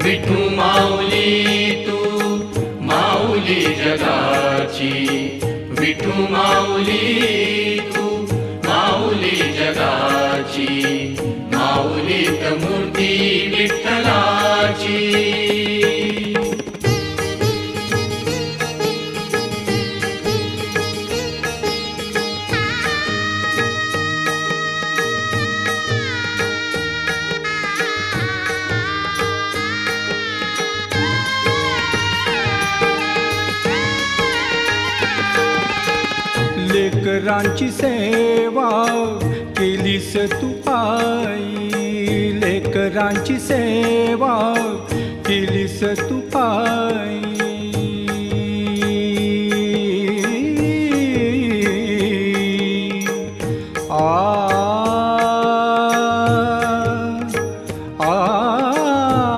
विठू माऊली तू माऊली जगाची, विठू माऊली तू माऊली जगाची, माऊलीत मूर्ती विठ्ठलाची। लेकरांची सेवा केलीस तू आई, लेकरांची सेवा केलीस तू आई।